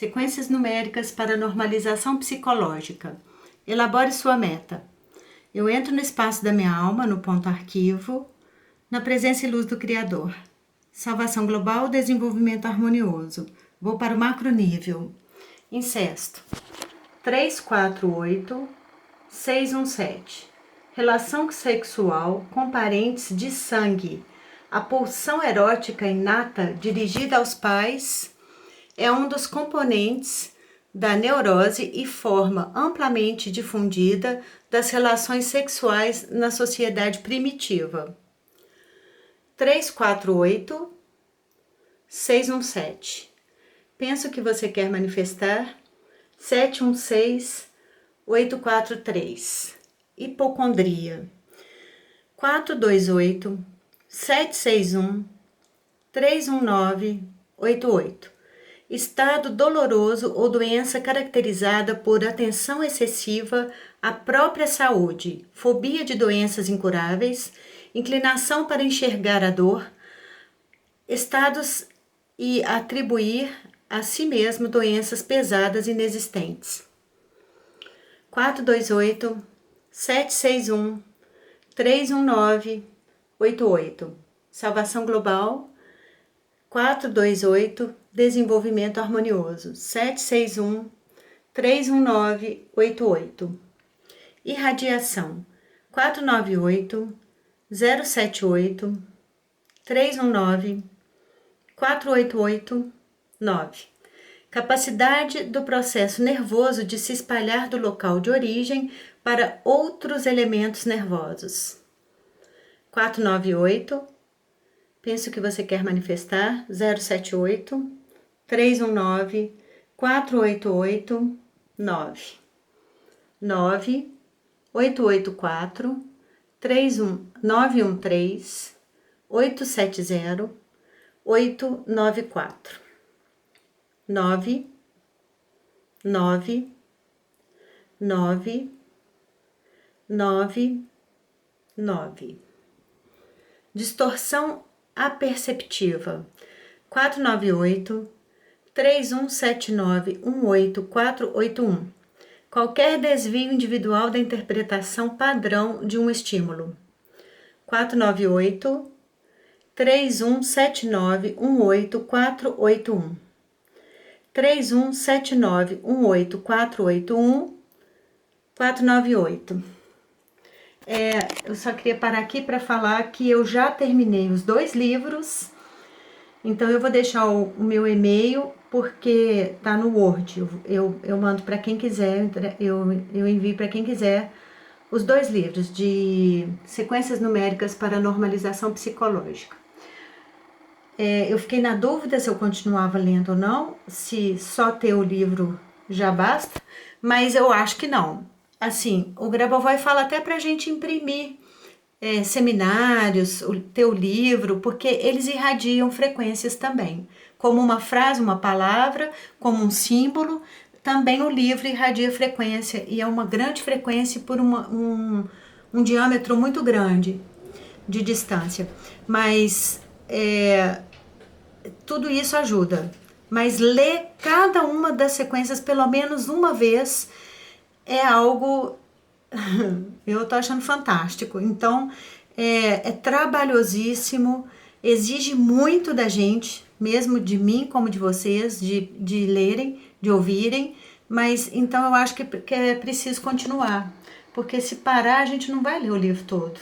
Sequências numéricas para normalização psicológica. Elabore sua meta. Eu entro no espaço da minha alma, no ponto arquivo, na presença e luz do Criador. Salvação global, desenvolvimento harmonioso. Vou para o macronível. Incesto. 348, 617. Relação sexual com parentes de sangue. A pulsão erótica inata dirigida aos pais é um dos componentes da neurose e forma amplamente difundida das relações sexuais na sociedade primitiva. 348, 617. Penso que você quer manifestar. 716, 843. Hipocondria. 428, 761, 319, 88. Estado doloroso ou doença caracterizada por atenção excessiva à própria saúde, fobia de doenças incuráveis, inclinação para enxergar a dor, estados e atribuir a si mesmo doenças pesadas inexistentes. 428, 761, 319, 88. Salvação global. 428, desenvolvimento harmonioso. 761, 319, 88. Irradiação. 498, 078, 319, 488, 9. Capacidade do processo nervoso de se espalhar do local de origem para outros elementos nervosos. 498. Penso que você quer manifestar. 078, 319, 488, 9. 9, 884, 913, 870, 894. 9, 9, 9, 9, 9. Distorção aperceptiva. 498, 3179, 18481. Qualquer desvio individual da interpretação padrão de um estímulo. 498, 3179, 18481. 3179, 18481, 498. Eu só queria parar aqui para falar que eu já terminei os 2 livros, então eu vou deixar o meu e-mail, porque tá no Word, eu mando para quem quiser, eu envio para quem quiser os 2 livros de sequências numéricas para normalização psicológica. Eu fiquei na dúvida se eu continuava lendo ou não, se só ter o livro já basta, mas eu acho que não. Assim, o Grabovoi fala até pra gente imprimir seminários, ter o livro, porque eles irradiam frequências também. Como uma frase, uma palavra, como um símbolo, também o livro irradia frequência, e é uma grande frequência por um diâmetro muito grande de distância. Mas tudo isso ajuda. Mas ler cada uma das sequências pelo menos uma vez é algo, eu tô achando fantástico. Então, é trabalhosíssimo, exige muito da gente, mesmo de mim como de vocês, de lerem, de ouvirem, mas então eu acho que é preciso continuar, porque se parar a gente não vai ler o livro todo.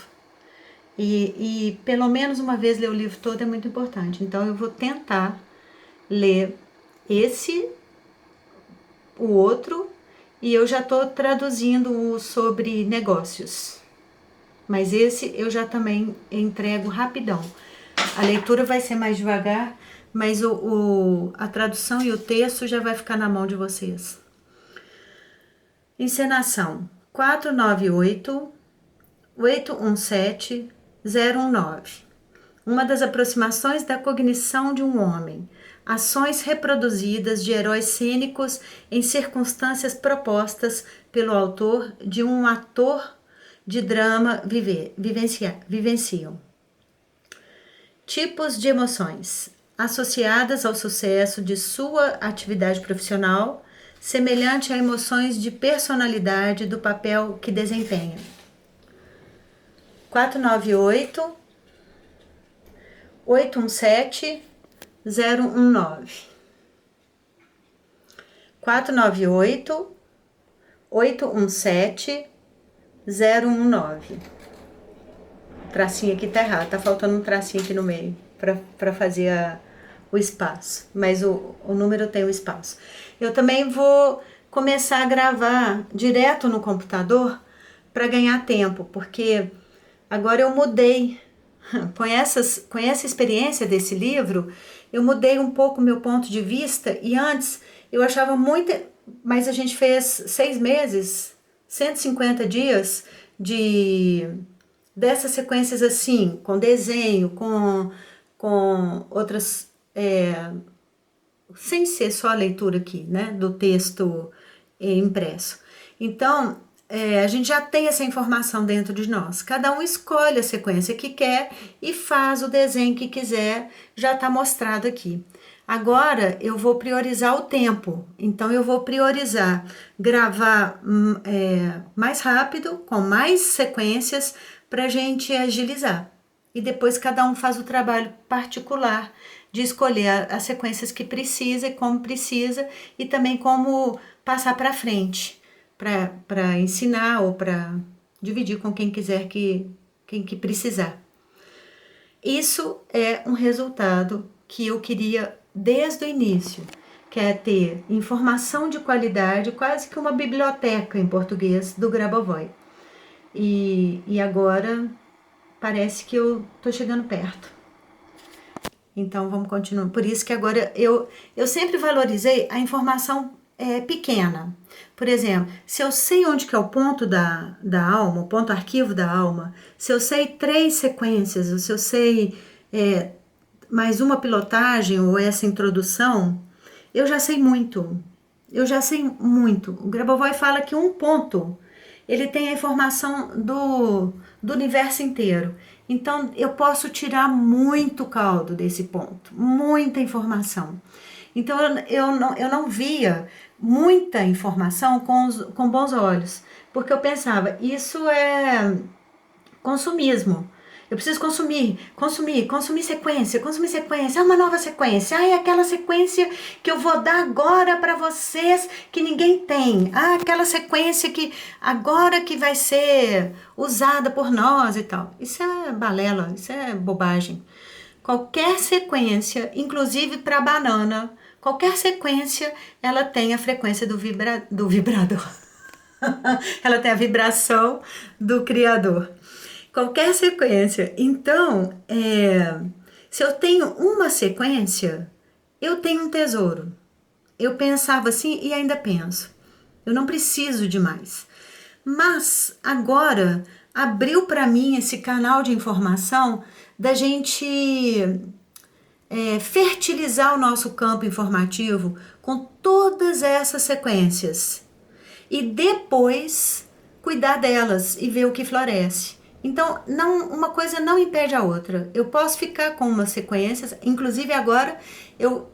E pelo menos uma vez ler o livro todo é muito importante. Então eu vou tentar ler o outro, e eu já estou traduzindo o sobre negócios. Mas esse eu já também entrego rapidão. A leitura vai ser mais devagar, mas a tradução e o texto já vai ficar na mão de vocês. Encenação. 498, 817, 019. Uma das aproximações da cognição de um homem. Ações reproduzidas de heróis cênicos em circunstâncias propostas pelo autor de um ator de drama vivenciam. Tipos de emoções. associadas ao sucesso de sua atividade profissional, semelhante a emoções de personalidade do papel que desempenha. 498 817 019 498 817 019. O tracinho aqui tá errado, tá faltando um tracinho aqui no meio para fazer o espaço, mas o número tem o espaço. Eu também vou começar a gravar direto no computador para ganhar tempo, porque agora eu mudei. Com essa experiência desse livro, eu mudei um pouco meu ponto de vista, e antes eu achava muito, mas a gente fez 6 meses, 150 dias dessas sequências assim, com desenho, com outras, sem ser só a leitura aqui, né, do texto impresso. Então, a gente já tem essa informação dentro de nós. Cada um escolhe a sequência que quer e faz o desenho que quiser, já está mostrado aqui. Agora eu vou priorizar o tempo, então eu vou priorizar gravar mais rápido, com mais sequências, para a gente agilizar. E depois cada um faz o trabalho particular de escolher as sequências que precisa e como precisa, e também como passar para frente, para ensinar ou para dividir com quem quiser, quem que precisar. Isso é um resultado que eu queria desde o início, que é ter informação de qualidade, quase que uma biblioteca em português do Grabovoi. E agora parece que eu tô chegando perto. Então vamos continuar. Por isso que agora eu sempre valorizei a informação pequena. Por exemplo, se eu sei onde que é o ponto da alma, o ponto arquivo da alma, se eu sei 3 sequências, ou se eu sei mais uma pilotagem ou essa introdução, eu já sei muito. Eu já sei muito. O Grabovoi fala que um ponto, ele tem a informação do universo inteiro. Então, eu posso tirar muito caldo desse ponto, muita informação. Então, eu não via muita informação com bons olhos, porque eu pensava, isso é consumismo. Eu preciso consumir sequência, uma nova sequência. É aquela sequência que eu vou dar agora para vocês que ninguém tem. Aquela sequência que agora que vai ser usada por nós e tal. Isso é balela, isso é bobagem. Qualquer sequência, inclusive para banana, qualquer sequência, ela tem a frequência do vibrador. Ela tem a vibração do criador. Qualquer sequência. Então, se eu tenho uma sequência, eu tenho um tesouro. Eu pensava assim e ainda penso. Eu não preciso de mais. Mas agora abriu para mim esse canal de informação da gente fertilizar o nosso campo informativo com todas essas sequências. E depois cuidar delas e ver o que floresce. Então, uma coisa não impede a outra. Eu posso ficar com umas sequências, inclusive agora eu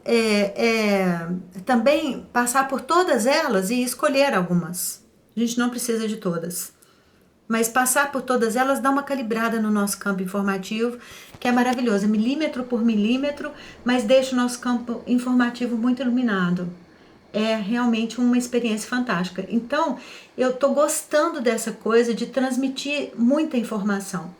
também passar por todas elas e escolher algumas. A gente não precisa de todas. Mas passar por todas elas dá uma calibrada no nosso campo informativo, que é maravilhoso, milímetro por milímetro, mas deixa o nosso campo informativo muito iluminado. É realmente uma experiência fantástica. Então, eu estou gostando dessa coisa de transmitir muita informação.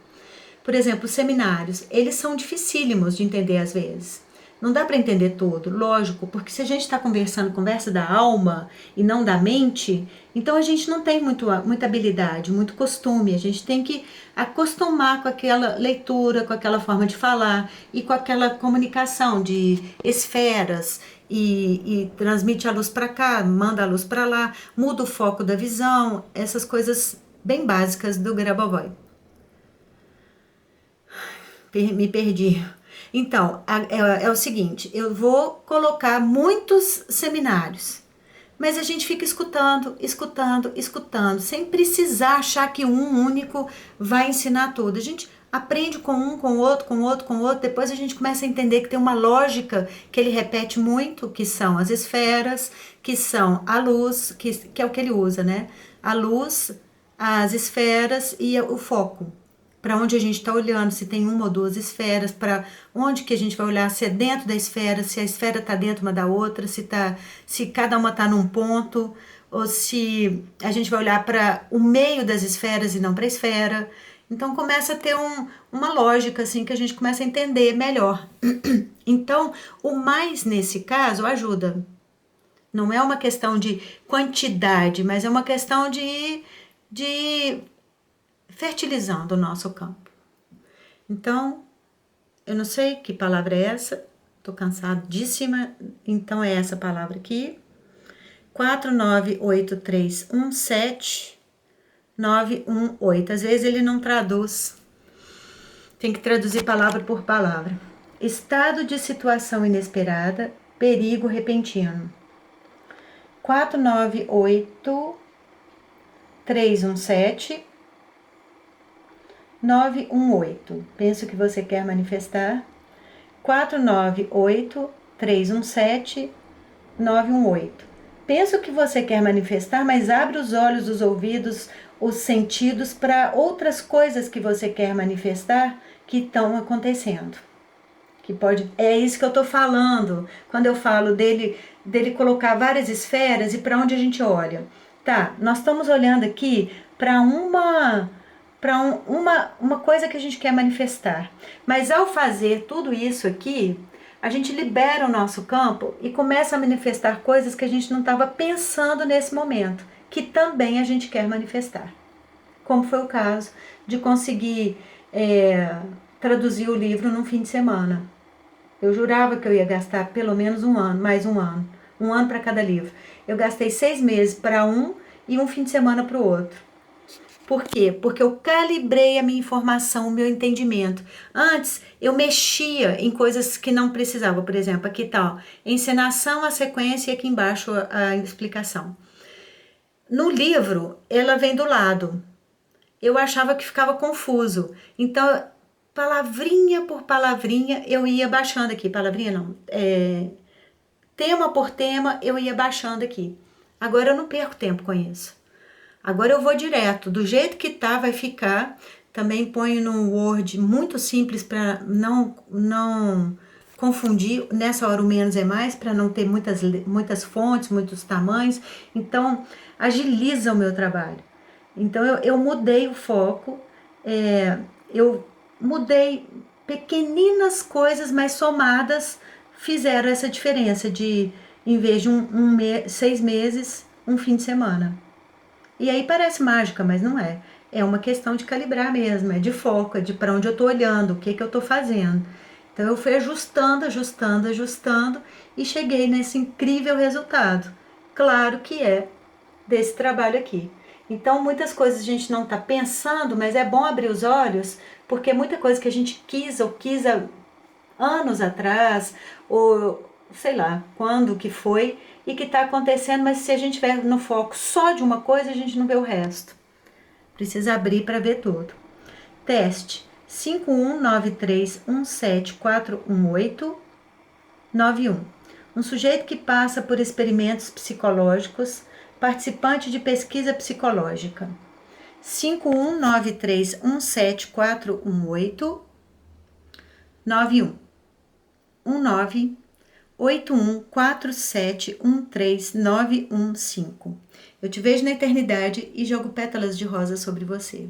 Por exemplo, os seminários, eles são dificílimos de entender às vezes. Não dá para entender tudo, lógico, porque se a gente está conversa da alma e não da mente, então a gente não tem muita habilidade, muito costume. A gente tem que acostumar com aquela leitura, com aquela forma de falar e com aquela comunicação de esferas e transmite a luz para cá, manda a luz para lá, muda o foco da visão, essas coisas bem básicas do Grabovoi. Me perdi. Então, é o seguinte, eu vou colocar muitos seminários, mas a gente fica escutando, sem precisar achar que um único vai ensinar tudo. A gente aprende com um, com o outro, com o outro, com o outro, depois a gente começa a entender que tem uma lógica que ele repete muito, que são as esferas, que são a luz, que é o que ele usa, né? A luz, as esferas e o foco. Para onde a gente está olhando, se tem uma ou duas esferas, para onde que a gente vai olhar, se é dentro da esfera, se a esfera está dentro uma da outra, se cada uma está num ponto, ou se a gente vai olhar para o meio das esferas e não para a esfera. Então começa a ter uma lógica assim que a gente começa a entender melhor. Então, o mais nesse caso ajuda. Não é uma questão de quantidade, mas é uma questão de fertilizando o nosso campo. Então, eu não sei que palavra é essa, tô cansadíssima, então é essa palavra aqui. 498317918. Às vezes ele não traduz, tem que traduzir palavra por palavra. Estado de situação inesperada, perigo repentino. 498317918. Penso que você quer manifestar. 498317918. Penso que você quer manifestar, mas abre os olhos, os ouvidos, os sentidos para outras coisas que você quer manifestar que estão acontecendo. Que pode, é isso que eu estou falando quando eu falo dele colocar várias esferas e para onde a gente olha. Tá, nós estamos olhando aqui para uma coisa que a gente quer manifestar. Mas ao fazer tudo isso aqui, a gente libera o nosso campo e começa a manifestar coisas que a gente não estava pensando nesse momento, que também a gente quer manifestar. Como foi o caso de conseguir traduzir o livro num fim de semana. Eu jurava que eu ia gastar pelo menos um ano, mais um ano para cada livro. Eu gastei 6 meses para um e um fim de semana para o outro. Por quê? Porque eu calibrei a minha informação, o meu entendimento. Antes, eu mexia em coisas que não precisava. Por exemplo, aqui tá, ó, encenação, a sequência e aqui embaixo a explicação. No livro, ela vem do lado. Eu achava que ficava confuso. Então, palavrinha por palavrinha, eu ia baixando aqui. Palavrinha não. Tema por tema, eu ia baixando aqui. Agora eu não perco tempo com isso. Agora eu vou direto, do jeito que tá, vai ficar. Também ponho no Word muito simples para não confundir. Nessa hora o menos é mais, para não ter muitas fontes, muitos tamanhos. Então, agiliza o meu trabalho. Então, eu mudei o foco, eu mudei pequeninas coisas, mas somadas fizeram essa diferença de, em vez de 6 meses, um fim de semana. E aí parece mágica, mas não é. É uma questão de calibrar mesmo, é de foco, é de para onde eu estou olhando, o que eu estou fazendo. Então eu fui ajustando e cheguei nesse incrível resultado. Claro que é desse trabalho aqui. Então muitas coisas a gente não está pensando, mas é bom abrir os olhos, porque muita coisa que a gente quis há anos atrás, ou sei lá quando que foi, e que está acontecendo, mas se a gente tiver no foco só de uma coisa, a gente não vê o resto. Precisa abrir para ver tudo. Teste 51931741891. Um sujeito que passa por experimentos psicológicos, participante de pesquisa psicológica. 51931741891. 8147139115. Eu te vejo na eternidade e jogo pétalas de rosa sobre você.